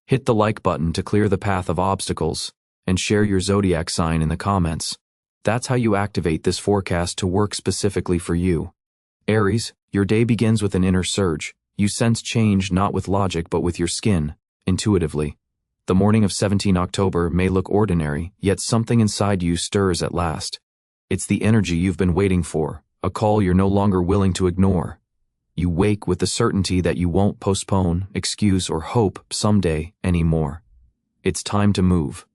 Hit the like button to clear the path of obstacles, and share your zodiac sign in the comments. That's how you activate this forecast to work specifically for you. Aries, your day begins with an inner surge. You sense change not with logic but with your skin, intuitively. The morning of 17 October may look ordinary, yet something inside you stirs at last. It's the energy you've been waiting for, a call you're no longer willing to ignore. You wake with the certainty that you won't postpone, excuse, or hope someday anymore. It's time to move.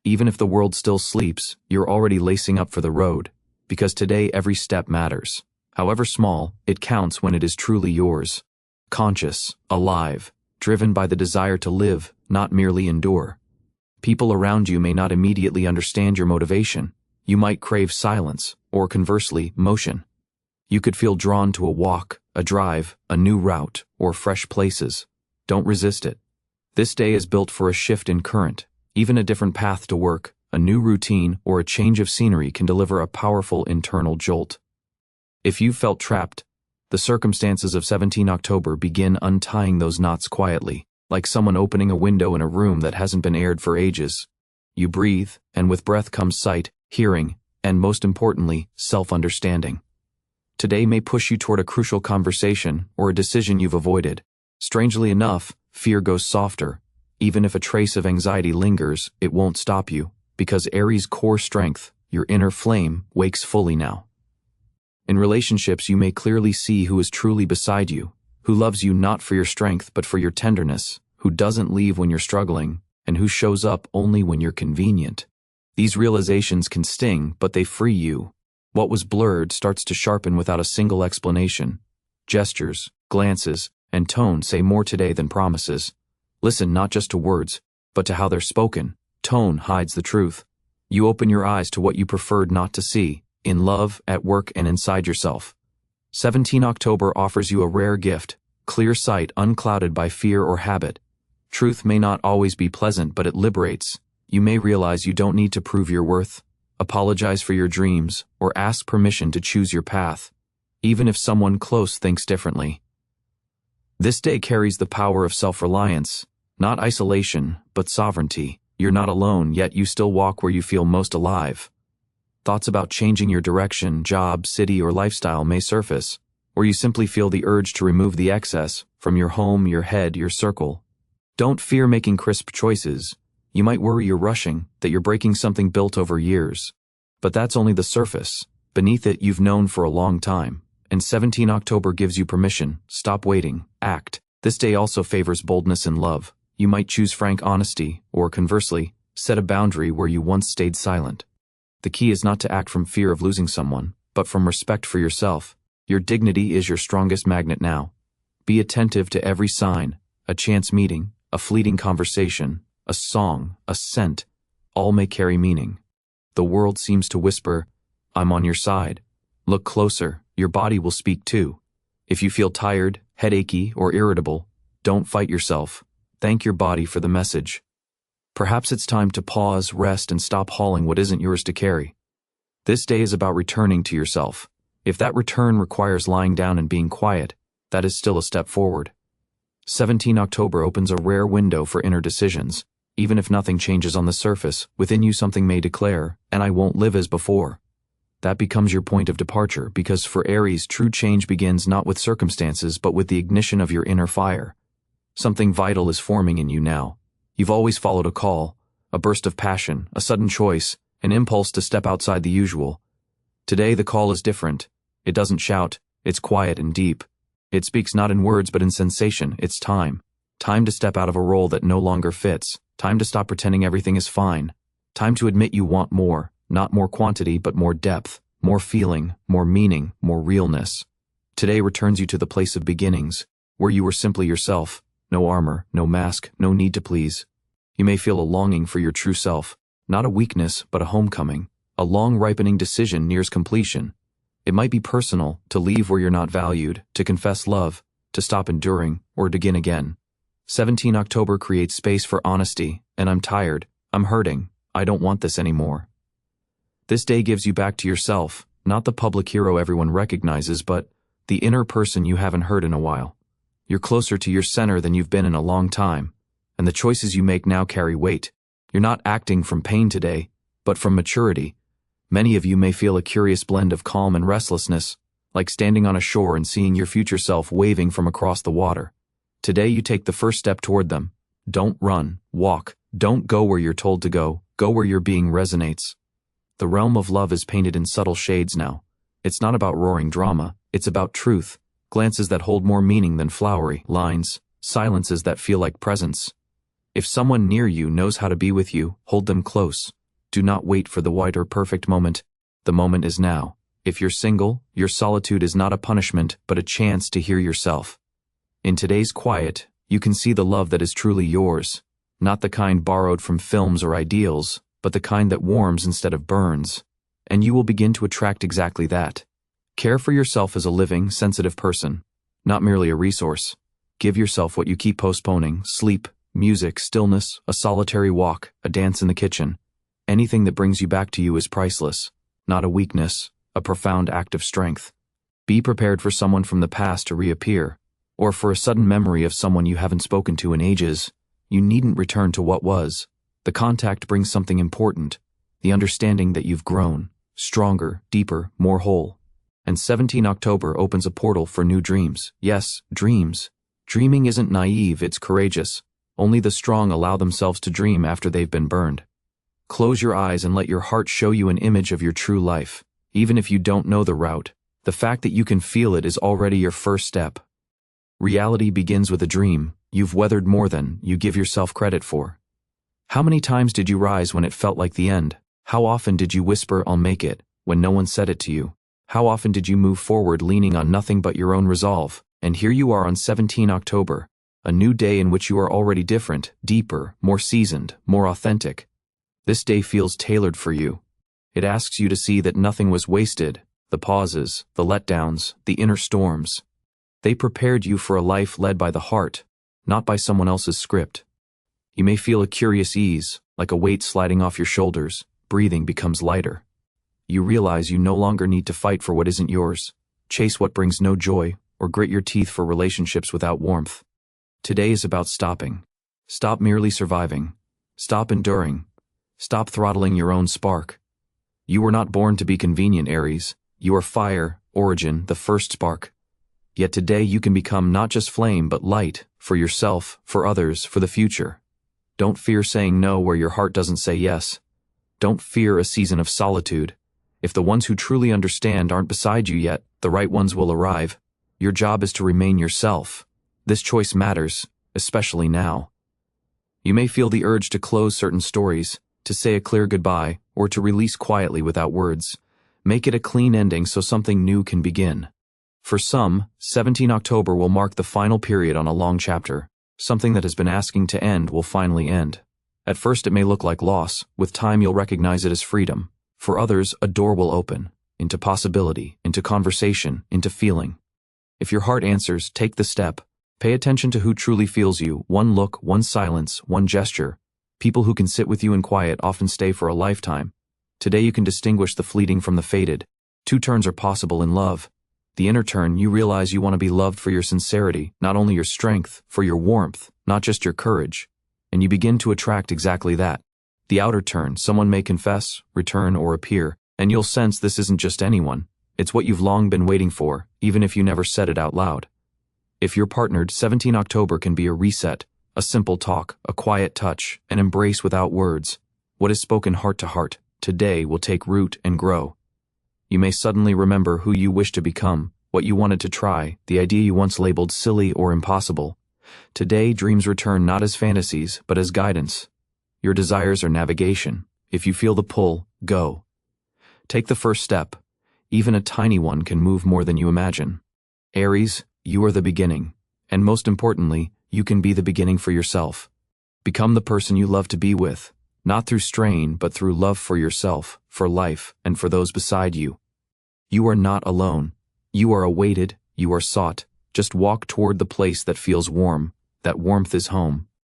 Even if the world still sleeps, you're already lacing up for the road, because today every step matters. However small, it counts when it is truly yours. Conscious, alive, driven by the desire to live, not merely endure. People around you may not immediately understand your motivation. You might crave silence, or conversely, motion. You could feel drawn to a walk, a drive, a new route, or fresh places. Don't resist it. This day is built for a shift in current. Even a different path to work, a new routine, or a change of scenery can deliver a powerful internal jolt. If you've felt trapped, the circumstances of 17 October begin untying those knots quietly, like someone opening a window in a room that hasn't been aired for ages. You breathe, and with breath comes sight, hearing, and most importantly, self-understanding. Today may push you toward a crucial conversation or a decision you've avoided. Strangely enough, fear goes softer. Even if a trace of anxiety lingers, it won't stop you, because Aries' core strength, your inner flame, wakes fully now. In relationships, you may clearly see who is truly beside you, who loves you not for your strength but for your tenderness, who doesn't leave when you're struggling, and who shows up only when you're convenient. These realizations can sting, but they free you. What was blurred starts to sharpen without a single explanation. Gestures, glances, and tone say more today than promises. Listen not just to words, but to how they're spoken. Tone hides the truth. You open your eyes to what you preferred not to see, in love, at work, and inside yourself. 17 October offers you a rare gift, clear sight unclouded by fear or habit. Truth may not always be pleasant, but it liberates. You may realize you don't need to prove your worth, apologize for your dreams, or ask permission to choose your path, even if someone close thinks differently. This day carries the power of self-reliance, not isolation, but sovereignty. You're not alone, yet you still walk where you feel most alive. Thoughts about changing your direction, job, city, or lifestyle may surface, or you simply feel the urge to remove the excess from your home, your head, your circle. Don't fear making crisp choices. You might worry you're rushing, that you're breaking something built over years. But that's only the surface. Beneath it, you've known for a long time. And 17 October gives you permission. Stop waiting. Act. This day also favors boldness in love. You might choose frank honesty, or conversely, set a boundary where you once stayed silent. The key is not to act from fear of losing someone, but from respect for yourself. Your dignity is your strongest magnet now. Be attentive to every sign, a chance meeting, a fleeting conversation, a song, a scent, all may carry meaning. The world seems to whisper, "I'm on your side." Look closer, your body will speak too. If you feel tired, headachy, or irritable, don't fight yourself. Thank your body for the message. Perhaps it's time to pause, rest, and stop hauling what isn't yours to carry. This day is about returning to yourself. If that return requires lying down and being quiet, that is still a step forward. 17 October opens a rare window for inner decisions. Even if nothing changes on the surface, within you something may declare, "And I won't live as before." That becomes your point of departure, because for Aries, true change begins not with circumstances but with the ignition of your inner fire. Something vital is forming in you now. You've always followed a call, a burst of passion, a sudden choice, an impulse to step outside the usual. Today the call is different. It doesn't shout, it's quiet and deep. It speaks not in words but in sensation. It's time. Time to step out of a role that no longer fits. Time to stop pretending everything is fine. Time to admit you want more, not more quantity but more depth, more feeling, more meaning, more realness. Today returns you to the place of beginnings, where you were simply yourself. No armor, no mask, no need to please. You may feel a longing for your true self, not a weakness but a homecoming. A long ripening decision nears completion. It might be personal, to leave where you're not valued, to confess love, to stop enduring, or to begin again. 17 October creates space for honesty, and I'm tired, I'm hurting, I don't want this anymore. This day gives you back to yourself, not the public hero everyone recognizes, but the inner person you haven't heard in a while. You're closer to your center than you've been in a long time. and the choices you make now carry weight. You're not acting from pain today, but from maturity. Many of you may feel a curious blend of calm and restlessness, like standing on a shore and seeing your future self waving from across the water. Today you take the first step toward them. Don't run, walk. Don't go where you're told to go where your being resonates. The realm of love is painted in subtle shades now. It's not about roaring drama, it's about truth, glances that hold more meaning than flowery lines, silences that feel like presence. If someone near you knows how to be with you, hold them close. Do not wait for the right or perfect moment. The moment is now. If you're single, your solitude is not a punishment, but a chance to hear yourself. In today's quiet, you can see the love that is truly yours. Not the kind borrowed from films or ideals, but the kind that warms instead of burns. And you will begin to attract exactly that. Care for yourself as a living, sensitive person, not merely a resource. Give yourself what you keep postponing: sleep, music, stillness, a solitary walk, a dance in the kitchen. Anything that brings you back to you is priceless, not a weakness, a profound act of strength. Be prepared for someone from the past to reappear, or for a sudden memory of someone you haven't spoken to in ages. You needn't return to what was. The contact brings something important, the understanding that you've grown, stronger, deeper, more whole. And 17 October opens a portal for new dreams. Yes, dreams. Dreaming isn't naive, it's courageous. Only the strong allow themselves to dream after they've been burned. Close your eyes and let your heart show you an image of your true life. Even if you don't know the route, the fact that you can feel it is already your first step. Reality begins with a dream. You've weathered more than you give yourself credit for. How many times did you rise when it felt like the end? How often did you whisper, "I'll make it," when no one said it to you? How often did you move forward leaning on nothing but your own resolve? And here you are on 17 October, a new day in which you are already different, deeper, more seasoned, more authentic. This day feels tailored for you. It asks you to see that nothing was wasted, the pauses, the letdowns, the inner storms. They prepared you for a life led by the heart, not by someone else's script. You may feel a curious ease, like a weight sliding off your shoulders. Breathing becomes lighter. You realize you no longer need to fight for what isn't yours, chase what brings no joy, or grit your teeth for relationships without warmth. Today is about stopping. Stop merely surviving. Stop enduring. Stop throttling your own spark. You were not born to be convenient, Aries. You are fire, origin, the first spark. Yet today you can become not just flame but light, for yourself, for others, for the future. Don't fear saying no where your heart doesn't say yes. Don't fear a season of solitude. If the ones who truly understand aren't beside you yet, the right ones will arrive. Your job is to remain yourself. This choice matters, especially now. You may feel the urge to close certain stories, to say a clear goodbye, or to release quietly without words. Make it a clean ending so something new can begin. For some, 17 October will mark the final period on a long chapter. Something that has been asking to end will finally end. At first it may look like loss. With time you'll recognize it as freedom. For others, a door will open, into possibility, into conversation, into feeling. If your heart answers, take the step. Pay attention to who truly feels you. One look, one silence, one gesture. People who can sit with you in quiet often stay for a lifetime. Today you can distinguish the fleeting from the faded. Two turns are possible in love. The inner turn, you realize you want to be loved for your sincerity, not only your strength, for your warmth, not just your courage. And you begin to attract exactly that. The outer turn, someone may confess, return, or appear, and you'll sense this isn't just anyone. It's what you've long been waiting for, even if you never said it out loud. If you're partnered, 17 October can be a reset, a simple talk, a quiet touch, an embrace without words. What is spoken heart to heart, today will take root and grow. You may suddenly remember who you wish to become, what you wanted to try, the idea you once labeled silly or impossible. Today, dreams return not as fantasies, but as guidance. Your desires are navigation. If you feel the pull, go. Take the first step. Even a tiny one can move more than you imagine. Aries, you are the beginning. And most importantly, you can be the beginning for yourself. Become the person you love to be with, not through strain, but through love for yourself, for life, and for those beside you. You are not alone. You are awaited, you are sought. Just walk toward the place that feels warm. That warmth is home.